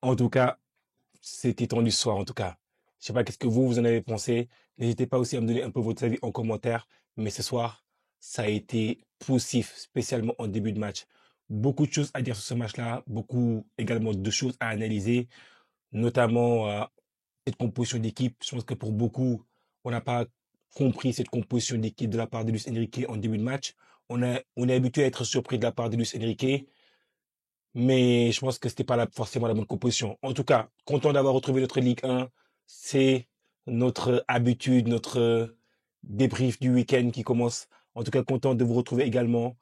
En tout cas, c'était tendu ce soir, en tout cas. Je sais pas qu'est-ce que vous en avez pensé. N'hésitez pas aussi à me donner un peu votre avis en commentaire. Mais ce soir, ça a été poussif, spécialement en début de match. Beaucoup de choses à dire sur ce match-là, beaucoup également de choses à analyser, notamment cette composition d'équipe. Je pense que pour beaucoup, on n'a pas compris cette composition d'équipe de la part de Luis Enrique en début de match. On est habitué à être surpris de la part de Luis Enrique, mais je pense que c'était pas forcément la bonne composition. En tout cas, content d'avoir retrouvé notre Ligue 1. C'est notre habitude, notre débrief du week-end qui commence. En tout cas, content de vous retrouver également.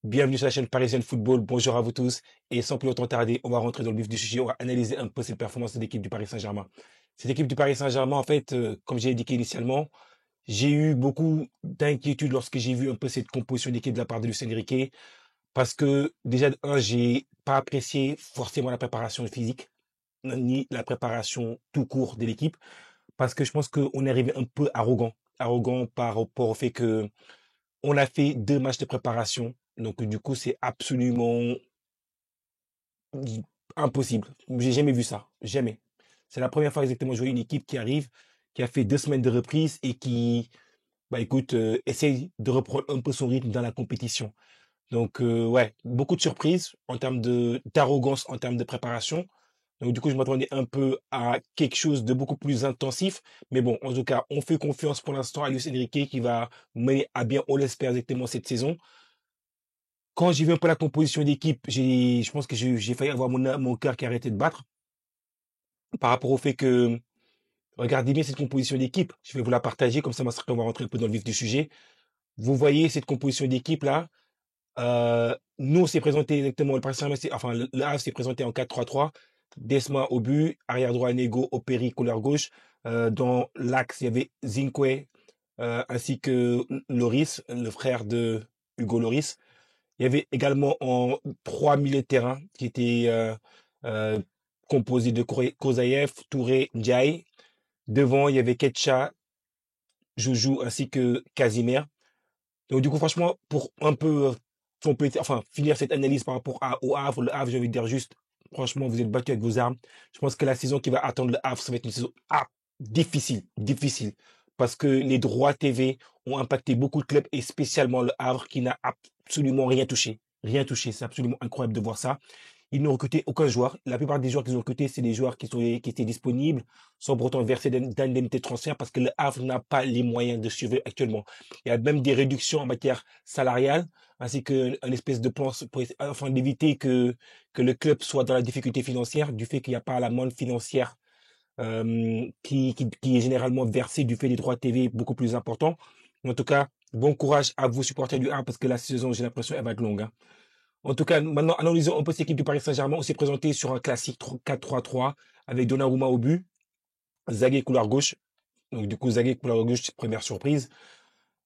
Bienvenue sur la chaîne Parisienne Football. Bonjour à vous tous. Et sans plus longtemps tarder, on va rentrer dans le vif du sujet. On va analyser un peu cette performance de l'équipe du Paris Saint-Germain. Cette équipe du Paris Saint-Germain, en fait, comme j'ai indiqué initialement, j'ai eu beaucoup d'inquiétudes lorsque j'ai vu un peu cette composition d'équipe de la part de Lucien Enrique. Parce que déjà, de un, j'ai pas apprécié forcément la préparation physique, ni la préparation tout court de l'équipe. Parce que je pense qu'on est arrivé un peu arrogant. Arrogant par rapport au fait que on a fait 2 matchs de préparation. Donc, du coup, c'est absolument impossible. J'ai jamais vu ça. Jamais. C'est la première fois exactement que je vois une équipe qui arrive, qui a fait 2 semaines de reprise et qui, bah écoute, essaye de reprendre un peu son rythme dans la compétition. Donc, ouais, beaucoup de surprises en termes d'arrogance, en termes de préparation. Donc, du coup, je m'attendais un peu à quelque chose de beaucoup plus intensif. Mais bon, en tout cas, on fait confiance pour l'instant à Luis Enrique qui va mener à bien, on l'espère exactement cette saison. Quand j'ai vu un peu la composition d'équipe, je pense que j'ai failli avoir mon cœur qui a arrêté de battre par rapport au fait que, regardez bien cette composition d'équipe. Je vais vous la partager, comme ça, on va rentrer un peu dans le vif du sujet. Vous voyez cette composition d'équipe là. Nous, on s'est présenté exactement, le Paris Saint-Germain, enfin, le Havre s'est présenté en 4-3-3. Desma au but, arrière droit Nego, Operi, couleur gauche. Dans l'axe, il y avait Zinque, ainsi que Loris, le frère de Hugo Loris. Il y avait également en 3 milieux de terrain qui étaient euh, composés de Kozaïev, Touré, Ndiaye. Devant, il y avait Ketcha, Joujou ainsi que Casimir. Donc du coup, franchement, pour un peu compléter, enfin finir cette analyse par rapport au Havre, le Havre, j'ai envie de dire juste, franchement, vous êtes battu avec vos armes. Je pense que la saison qui va attendre le Havre, ça va être une saison difficile, difficile, parce que les droits TV ont impacté beaucoup de clubs et spécialement le Havre qui n'a absolument rien touché. Rien touché, c'est absolument incroyable de voir ça. Ils n'ont recruté aucun joueur. La plupart des joueurs qu'ils ont recrutés, c'est des joueurs qui étaient disponibles, sans pourtant verser d'indemnité de transfert parce que le Havre n'a pas les moyens de survivre actuellement. Il y a même des réductions en matière salariale, ainsi qu'un espèce de plan pour, afin d'éviter que le club soit dans la difficulté financière, du fait qu'il n'y a pas la manne financière qui est généralement versée du fait des droits TV beaucoup plus importants. En tout cas, bon courage à vous supporters du Havre parce que la saison, j'ai l'impression, elle va être longue, hein. En tout cas, maintenant, analysons un peu cette équipe du Paris Saint-Germain. On s'est présenté sur un classique 4-3-3 avec Donnarumma au but, Zague couloir gauche. Donc, du coup, Zague couloir gauche, première surprise.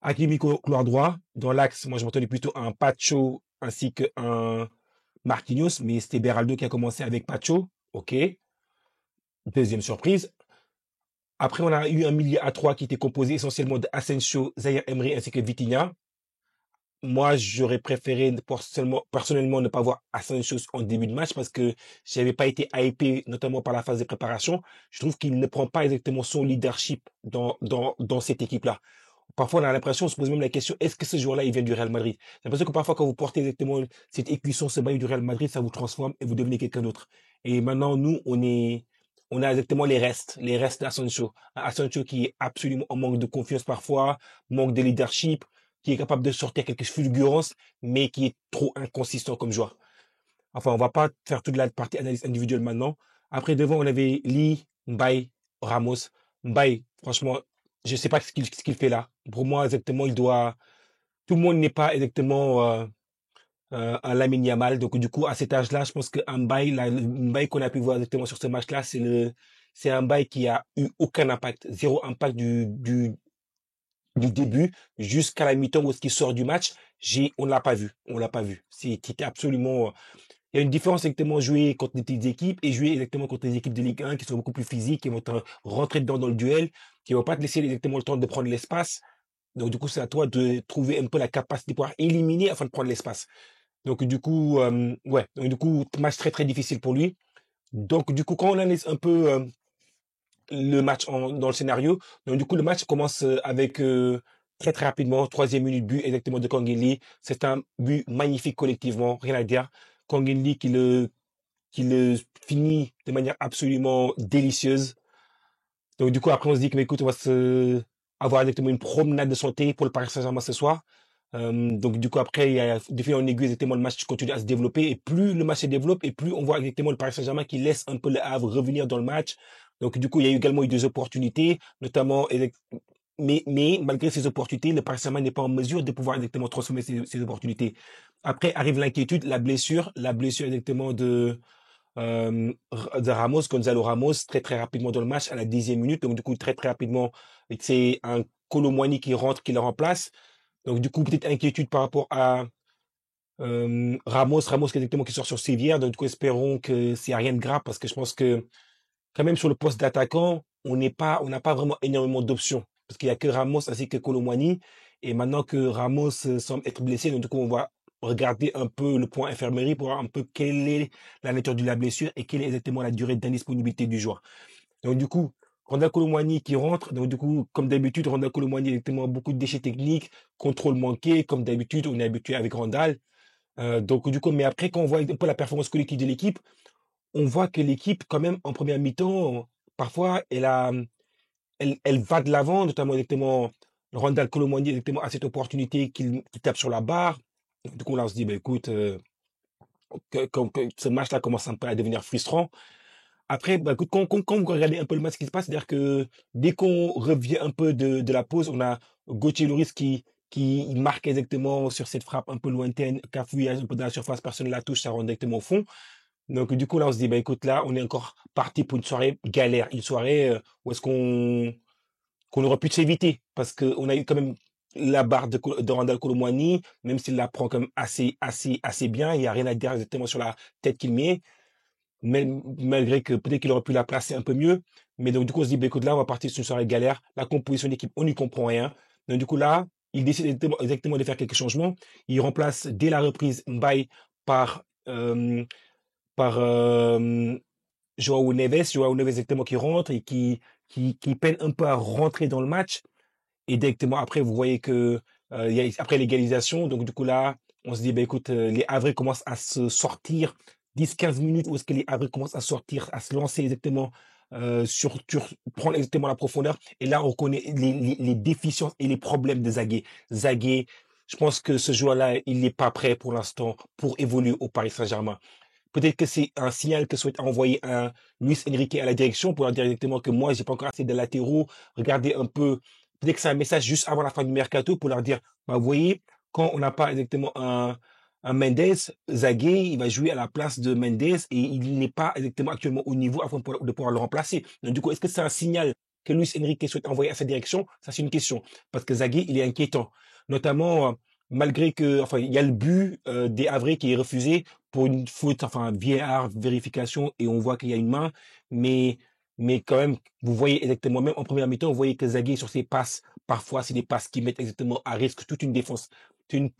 Hakimi couloir droit. Dans l'axe, moi, je m'attendais plutôt à un Pacho ainsi qu'un Marquinhos, mais c'était Beraldo qui a commencé avec Pacho. OK. Deuxième surprise. Après, on a eu un milieu à 3 qui était composé essentiellement d'Asensio, Zaire Emery ainsi que Vitinha. Moi, j'aurais préféré personnellement ne pas voir Asensio en début de match parce que j'avais pas été hypé, notamment par la phase de préparation. Je trouve qu'il ne prend pas exactement son leadership dans cette équipe-là. Parfois, on a l'impression, on se pose même la question, est-ce que ce joueur-là, il vient du Real Madrid? J'ai l'impression que parfois, quand vous portez exactement cette écusson, ce maillot du Real Madrid, ça vous transforme et vous devenez quelqu'un d'autre. Et maintenant, nous, on a exactement les restes d'Asensio. Asensio qui est absolument en manque de confiance parfois, manque de leadership, qui est capable de sortir quelques fulgurances, mais qui est trop inconsistant comme joueur. Enfin, on va pas faire toute la partie analyse individuelle maintenant. Après, devant, on avait Lee, Mbaye, Ramos. Mbaye, franchement, je sais pas ce qu'il fait là. Pour moi, exactement, tout le monde n'est pas exactement un Lamine Yamal. Donc, du coup, à cet âge-là, je pense qu'un Mbaye, le Mbaye qu'on a pu voir exactement sur ce match-là, c'est un Mbaye qui a eu aucun impact, zéro impact du début jusqu'à la mi-temps où est-ce qu'il sort du match. On l'a pas vu, on l'a pas vu. C'était absolument, il y a une différence exactement jouer contre des petites équipes et jouer exactement contre des équipes de Ligue 1 qui sont beaucoup plus physiques, qui vont rentrer dedans dans le duel, qui vont pas te laisser exactement le temps de prendre l'espace. Donc, du coup, c'est à toi de trouver un peu la capacité de pouvoir éliminer afin de prendre l'espace. Donc, du coup, ouais. Donc, du coup, match très, très difficile pour lui. Donc, du coup, quand on analyse un peu le match dans le scénario, donc du coup, le match commence avec très très rapidement, troisième minute, but exactement de Kang In Lee. C'est un but magnifique collectivement, rien à dire. Kang In Lee qui le finit de manière absolument délicieuse. Donc, du coup, après, on se dit que, mais écoute, on va se avoir exactement une promenade de santé pour le Paris Saint-Germain ce soir. Donc, du coup, après, il y a, de fil en aiguille, exactement, le match continue à se développer. Et plus le match se développe, et plus on voit exactement le Paris Saint-Germain qui laisse un peu le Havre revenir dans le match. Donc, du coup, il y a également eu des opportunités, notamment, mais malgré ces opportunités, le Paris Saint-Germain n'est pas en mesure de pouvoir exactement transformer ces opportunités. Après arrive l'inquiétude, la blessure exactement de Ramos, Gonzalo Ramos, très très rapidement dans le match à la 10e minute. Donc du coup, très très rapidement, c'est un Kolo Muani qui rentre, qui le remplace. Donc du coup, petite inquiétude par rapport à Ramos qui exactement qui sort sur civière. Donc du coup, espérons que c'est rien de grave parce que je pense que quand même sur le poste d'attaquant, on n'a pas vraiment énormément d'options parce qu'il y a que Ramos ainsi que Kolo Muani. Et maintenant que Ramos semble être blessé, donc du coup, on va regarder un peu le point infirmerie pour voir un peu quelle est la nature de la blessure et quelle est exactement la durée d'indisponibilité du joueur. Donc du coup, Randal Kolo Muani qui rentre, donc du coup, comme d'habitude, Randal Kolo Muani exactement beaucoup de déchets techniques, contrôle manqué, comme d'habitude, on est habitué avec Randal. Donc du coup, mais après, quand on voit un peu la performance collective de l'équipe, on voit que l'équipe, quand même, en première mi-temps, parfois, elle va de l'avant, notamment exactement Randal Kolo Muani exactement à cette opportunité qu'il tape sur la barre. Du coup, là, on se dit, bah, écoute, que ce match-là commence un peu à devenir frustrant. Après, bah, écoute, quand vous regardez un peu le match, ce qui se passe, c'est-à-dire que dès qu'on revient un peu de la pause, on a Gauthier Loris qui marque exactement sur cette frappe un peu lointaine, cafouillage un peu dans la surface, personne ne la touche, ça rentre directement au fond. Donc, du coup, là, on se dit, bah, écoute, là, on est encore parti pour une soirée galère, une soirée où est-ce qu'on aurait pu s'éviter, parce qu'on a eu quand même la barre de Randal Kolo Muani, même s'il la prend quand même assez bien, il n'y a rien à dire exactement sur la tête qu'il met malgré que peut-être qu'il aurait pu la placer un peu mieux. Mais donc, du coup, on se dit, bah, écoute, là, on va partir sur une soirée galère. La composition d'équipe, on n'y comprend rien. Donc, du coup, là, il décide exactement de faire quelques changements. Il remplace dès la reprise Mbaye par, par Joao Neves exactement qui rentre et qui peine un peu à rentrer dans le match. Et directement après, vous voyez que après l'égalisation, donc du coup là, on se dit, bah, écoute, les Havrais commencent à se sortir 10-15 minutes où est-ce que les Havrais commencent à sortir, à se lancer exactement prendre exactement la profondeur. Et là, on reconnaît les déficiences et les problèmes de Zagué. Zagué, je pense que ce joueur-là, il n'est pas prêt pour l'instant pour évoluer au Paris Saint-Germain. Peut-être que c'est un signal que souhaite envoyer un Luis Enrique à la direction pour leur dire directement que moi, j'ai pas encore assez de latéraux. Regardez un peu. Peut-être que c'est un message juste avant la fin du mercato pour leur dire, bah, vous voyez, quand on n'a pas exactement un Mendes, Zagué, il va jouer à la place de Mendes et il n'est pas exactement actuellement au niveau afin de pouvoir le remplacer. Donc, du coup, est-ce que c'est un signal que Luis Enrique souhaite envoyer à sa direction? Ça, c'est une question. Parce que Zagué, il est inquiétant. Notamment, malgré que, enfin, il y a le but des Havrais qui est refusé pour une faute, enfin, VAR, vérification, et on voit qu'il y a une main, mais, mais quand même, vous voyez exactement, même en première mi-temps, vous voyez que Zagué, sur ses passes, parfois, c'est des passes qui mettent exactement à risque toute une défense.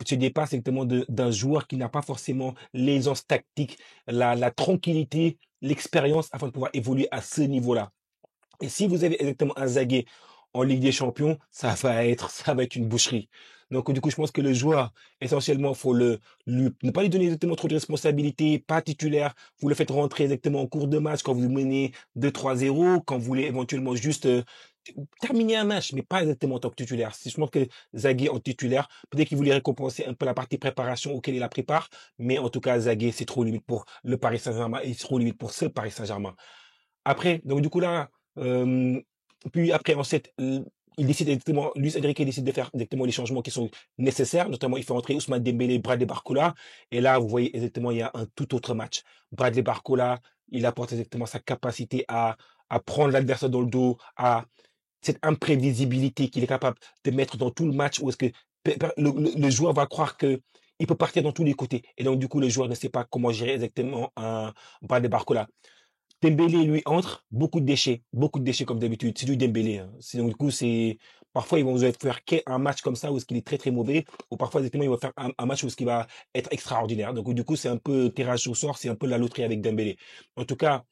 C'est des passes exactement d'un joueur qui n'a pas forcément l'aisance tactique, la tranquillité, l'expérience afin de pouvoir évoluer à ce niveau-là. Et si vous avez exactement un Zagué en Ligue des Champions, ça va être une boucherie. Donc, du coup, je pense que le joueur, essentiellement, faut ne pas lui donner exactement trop de responsabilités, pas titulaire. Vous le faites rentrer exactement en cours de match quand vous menez 2-3-0, quand vous voulez éventuellement juste terminer un match, mais pas exactement en tant que titulaire. Si je pense que Zagué en titulaire, peut-être qu'il voulait récompenser un peu la partie préparation auquel il la prépare, mais en tout cas, Zagué, c'est trop limite pour le Paris Saint-Germain et c'est trop limite pour ce Paris Saint-Germain. Après, donc du coup là, puis après en cette, il décide exactement, Luis Enrique décide de faire exactement les changements qui sont nécessaires, notamment il fait entrer Ousmane Dembélé, Bradley Barcola, et là vous voyez exactement il y a un tout autre match. Bradley Barcola, il apporte exactement sa capacité à prendre l'adversaire dans le dos, à cette imprévisibilité qu'il est capable de mettre dans tout le match, où est-ce que le joueur va croire que il peut partir dans tous les côtés, et donc du coup le joueur ne sait pas comment gérer exactement un Bradley Barcola. Dembélé, lui, entre, beaucoup de déchets comme d'habitude. C'est du Dembélé, hein. Donc, du coup, parfois, ils vont vous faire un match comme ça où est-ce qu'il est très, très mauvais, ou parfois, exactement, ils vont faire un match où est-ce qu'il va être extraordinaire. Donc, du coup, c'est un peu tirage au sort, c'est un peu la loterie avec Dembélé. En tout cas,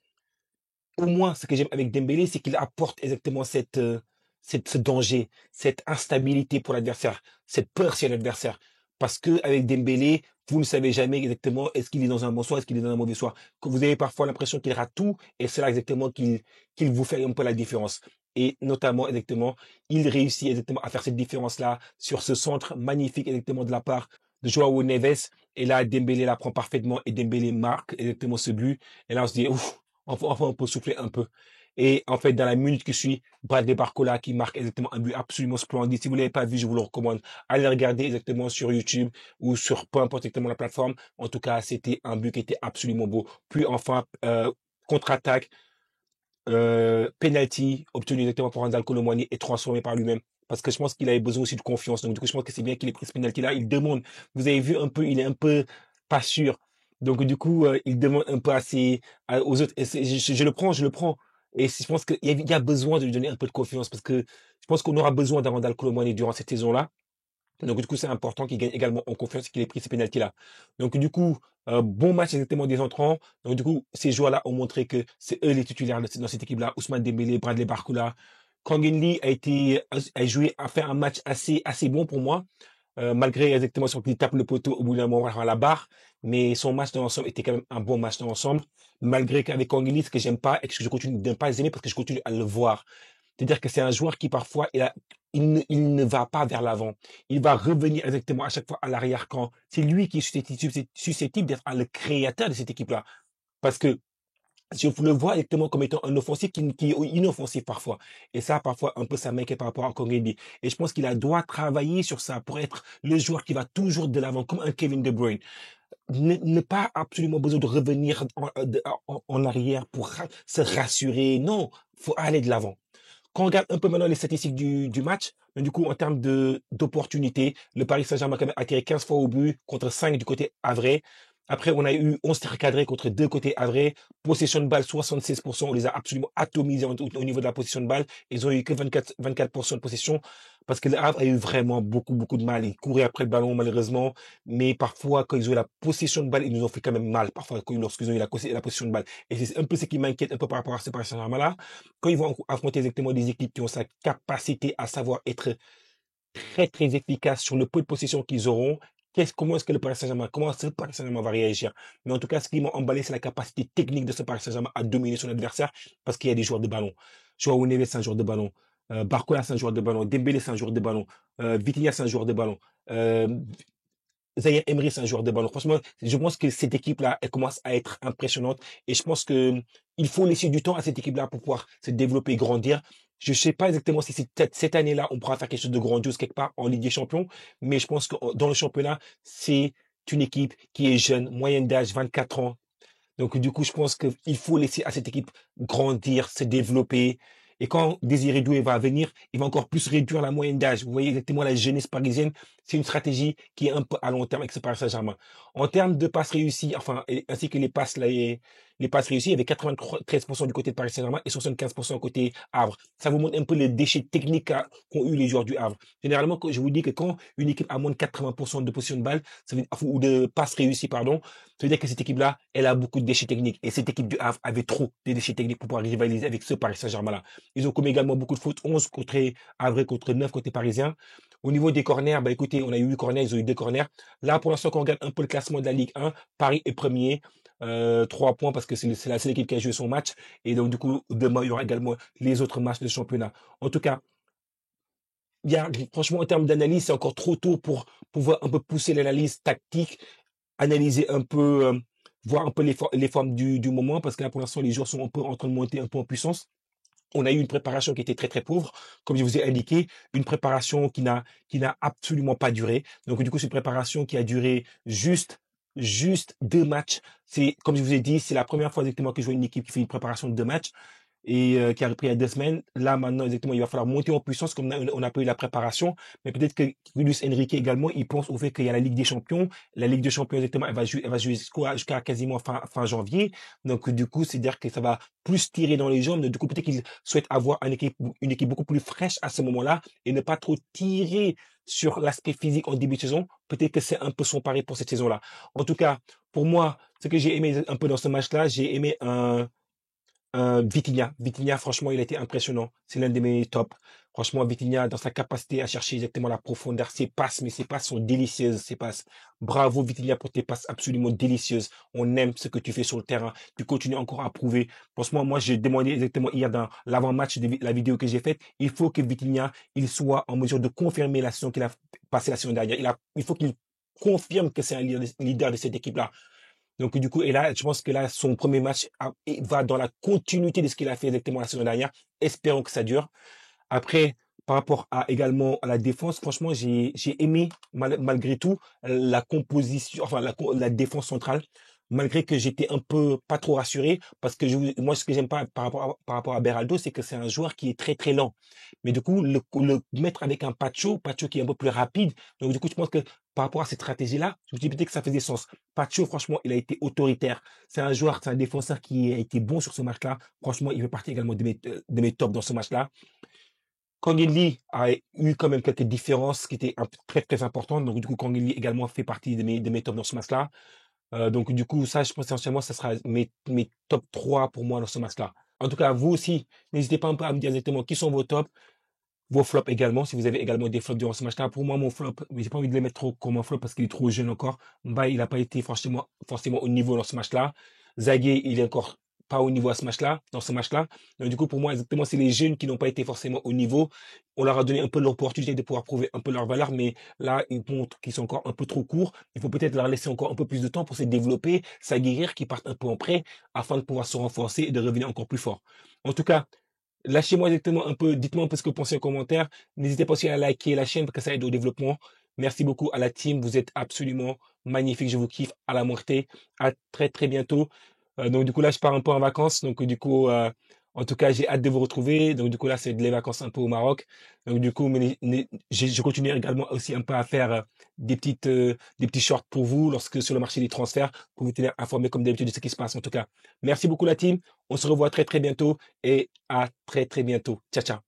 au moins, ce que j'aime avec Dembélé, c'est qu'il apporte exactement ce danger, cette instabilité pour l'adversaire, cette peur chez l'adversaire. Parce que avec Dembélé, vous ne savez jamais exactement est-ce qu'il est dans un bon soir, est-ce qu'il est dans un mauvais soir. Que vous avez parfois l'impression qu'il rate tout, et c'est là exactement qu'il vous fait un peu la différence. Et notamment, exactement, il réussit exactement à faire cette différence-là sur ce centre magnifique exactement de la part de Joao Neves. Et là, Dembélé la prend parfaitement et Dembélé marque exactement ce but. Et là, on se dit, ouf, enfin, on peut souffler un peu. Et en fait, dans la minute qui suit, Bradley Barcola qui marque exactement un but absolument splendide. Si vous ne l'avez pas vu, je vous le recommande. Allez regarder exactement sur YouTube ou sur peu importe exactement la plateforme. En tout cas, c'était un but qui était absolument beau. Puis enfin, contre-attaque, penalty obtenu exactement par Randal Colomwani et transformé par lui-même. Parce que je pense qu'il avait besoin aussi de confiance. Donc, du coup, je pense que c'est bien qu'il ait pris ce penalty-là. Il demande, vous avez vu un peu, il est un peu pas sûr. Donc, du coup, il demande un peu aux autres. Et je le prends, je le prends. Et je pense qu'il y a besoin de lui donner un peu de confiance parce que je pense qu'on aura besoin d'un Randal Colomwani durant cette saison-là. Donc, du coup, c'est important qu'il gagne également en confiance et qu'il ait pris ces pénaltys-là. Donc, du coup, bon match exactement des entrants. Donc, du coup, ces joueurs-là ont montré que c'est eux les titulaires dans cette équipe-là. Ousmane Dembélé, Bradley Barcola. Kang In Lee a joué, a fait un match assez bon pour moi. Malgré exactement son qu'il tape le poteau au bout d'un moment à la barre. Mais son match dans l'ensemble était quand même un bon match dans l'ensemble. Malgré qu'avec Kang In Lee, ce que j'aime pas et que je continue de ne pas aimer parce que je continue à le voir. C'est-à-dire que c'est un joueur qui parfois, il ne va pas vers l'avant. Il va revenir exactement à chaque fois à l'arrière quand c'est lui qui est susceptible d'être le créateur de cette équipe-là. Parce que si on le voit exactement comme étant un offensif qui est inoffensif parfois. Et ça, parfois, un peu, ça m'inquiète par rapport à Kongedi. Et je pense qu'il doit travailler sur ça pour être le joueur qui va toujours de l'avant, comme un Kevin De Bruyne. Ne pas absolument besoin de revenir en arrière pour se rassurer. Non, faut aller de l'avant. Quand on regarde un peu maintenant les statistiques du match, mais du coup, en termes d'opportunités, le Paris Saint-Germain a quand même attiré 15 fois au but contre 5 du côté Havre. Après, on a eu 11 tirs cadrés contre 2 côtés Havre. Possession de balle, 76%. On les a absolument atomisés au niveau de la possession de balle. Ils ont eu que 24% de possession parce que le Havre a eu vraiment beaucoup de mal. Ils couraient après le ballon, malheureusement. Mais parfois, quand ils ont eu la possession de balle, ils nous ont fait quand même mal. Parfois, lorsqu'ils ont eu la possession de balle. Et c'est un peu ce qui m'inquiète un peu par rapport à ce Paris Saint-Germain-là quand ils vont affronter exactement des équipes qui ont sa capacité à savoir être très efficaces sur le peu de possession qu'ils auront, comment est-ce que le Paris Saint-Germain, comment ce Paris Saint-Germain va réagir? Mais en tout cas, ce qui m'a emballé, c'est la capacité technique de ce Paris Saint-Germain à dominer son adversaire parce qu'il y a des joueurs de ballon. Joao Neves, c'est un joueur de ballon. Barcola, c'est un joueur de ballon. Dembélé, c'est un joueur de ballon. Vitinha, c'est un joueur de ballon. Zaire Emery, c'est un joueur de ballon. Franchement, je pense que cette équipe-là, elle commence à être impressionnante. Et je pense que il faut laisser du temps à cette équipe-là pour pouvoir se développer et grandir. Je sais pas exactement si c'est peut-être cette année-là, on pourra faire quelque chose de grandiose quelque part en Ligue des Champions. Mais je pense que dans le championnat, c'est une équipe qui est jeune, moyenne d'âge 24 ans. Donc, du coup, je pense qu'il faut laisser à cette équipe grandir, se développer. Et quand Désiré Doué va venir, il va encore plus réduire la moyenne d'âge. Vous voyez exactement la jeunesse parisienne. C'est une stratégie qui est un peu à long terme avec ce Paris Saint-Germain. En termes de passes réussies, enfin, ainsi que les passes réussies, il y avait 93% du côté de Paris Saint-Germain et 75% côté Havre. Ça vous montre un peu les déchets techniques qu'ont eu les joueurs du Havre. Généralement, je vous dis que quand une équipe a moins de 80% de possession de balle, ou de passes réussies, pardon, ça veut dire que cette équipe-là, elle a beaucoup de déchets techniques. Et cette équipe du Havre avait trop de déchets techniques pour pouvoir rivaliser avec ce Paris Saint-Germain-là. Ils ont commis également beaucoup de fautes, 11 contre Havre contre 9 côté parisien. Au niveau des corners, bah écoutez, on a eu 8 corners, ils ont eu 2 corners. Là, pour l'instant, quand on regarde un peu le classement de la Ligue 1, Paris est premier, 3 points parce que c'est la seule équipe qui a joué son match. Et donc, du coup, demain, il y aura également les autres matchs de championnat. En tout cas, franchement, en termes d'analyse, c'est encore trop tôt pour pouvoir un peu pousser l'analyse tactique, analyser un peu, voir un peu les formes du moment, parce que là, pour l'instant, les joueurs sont un peu en train de monter un peu en puissance. On a eu une préparation qui était très pauvre, comme je vous ai indiqué, une préparation qui n'a absolument pas duré. Donc, du coup, c'est une préparation qui a duré juste 2 matchs. C'est, comme je vous ai dit, c'est la première fois exactement que je vois une équipe qui fait une préparation de 2 matchs et qui a repris il y a 2 semaines. Là, maintenant, exactement, il va falloir monter en puissance comme on a pas eu la préparation. Mais peut-être que Luis Enrique également, il pense au fait qu'il y a la Ligue des Champions. La Ligue des Champions, exactement, elle va jouer jusqu'à quasiment fin janvier. Donc, du coup, c'est-à-dire que ça va plus tirer dans les jambes. Du coup, peut-être qu'il souhaite avoir une équipe beaucoup plus fraîche à ce moment-là et ne pas trop tirer sur l'aspect physique en début de saison. Peut-être que c'est un peu son pari pour cette saison-là. En tout cas, pour moi, ce que j'ai aimé un peu dans ce match-là, j'ai aimé Vitinha, franchement, il a été impressionnant. C'est l'un de mes tops. Franchement, Vitinha, dans sa capacité à chercher exactement la profondeur, ses passes, mais ses passes sont délicieuses, ses passes. Bravo, Vitinha, pour tes passes absolument délicieuses. On aime ce que tu fais sur le terrain. Tu continues encore à prouver. Franchement, moi, j'ai demandé exactement hier dans l'avant-match de la vidéo que j'ai faite. Il faut que Vitinha, il soit en mesure de confirmer la saison qu'il a passée la saison dernière. Il faut qu'il confirme que c'est un leader de cette équipe-là. Donc, du coup, et là, je pense que là, son premier match va dans la continuité de ce qu'il a fait exactement la saison dernière. Espérons que ça dure. Après, par rapport à également à la défense, franchement, j'ai aimé malgré tout la composition, enfin la défense centrale, malgré que j'étais un peu pas trop rassuré, parce que moi, ce que j'aime pas par rapport à Beraldo, c'est que c'est un joueur qui est très très lent. Mais du coup, le mettre avec un Pacho qui est un peu plus rapide. Donc du coup, je pense que par rapport à cette stratégie-là, je me dis peut-être que ça faisait sens. Pacho, franchement, il a été autoritaire. C'est un défenseur qui a été bon sur ce match-là. Franchement, il fait partie également de mes tops dans ce match-là. Kangin a eu quand même quelques différences qui étaient très très importantes. Donc du coup, Kangin également fait partie de mes tops dans ce match-là. Donc du coup, ça, je pense essentiellement, ça sera mes top 3 pour moi dans ce match-là. En tout cas, vous aussi, n'hésitez pas un peu à me dire exactement qui sont vos tops, vos flops également, si vous avez également des flops durant ce match-là. Pour moi, mon flop, mais j'ai pas envie de le mettre trop comme un flop parce qu'il est trop jeune encore. Mbaye, il n'a pas été forcément au niveau dans ce match-là. Zagué, il est encore pas au niveau à ce match-là, dans ce match-là. Donc, du coup, pour moi, exactement, c'est les jeunes qui n'ont pas été forcément au niveau. On leur a donné un peu l'opportunité de pouvoir prouver un peu leur valeur, mais là, ils montrent qu'ils sont encore un peu trop courts. Il faut peut-être leur laisser encore un peu plus de temps pour se développer, s'aguerrir, qu'ils partent un peu en prêt afin de pouvoir se renforcer et de revenir encore plus fort. En tout cas, lâchez-moi exactement un peu, dites-moi un peu ce que vous pensez en commentaire. N'hésitez pas aussi à liker la chaîne parce que ça aide au développement. Merci beaucoup à la team. Vous êtes absolument magnifique. Je vous kiffe à la moitié. À très, très bientôt. Donc, du coup, là, je pars un peu en vacances. Donc, du coup, en tout cas, j'ai hâte de vous retrouver. Donc, du coup, là, c'est les vacances un peu au Maroc. Donc, du coup, je continue également aussi un peu à faire des petits shorts pour vous lorsque sur le marché des transferts pour vous tenir informé comme d'habitude de ce qui se passe. En tout cas, merci beaucoup la team. On se revoit très, très bientôt et à très, très bientôt. Ciao, ciao.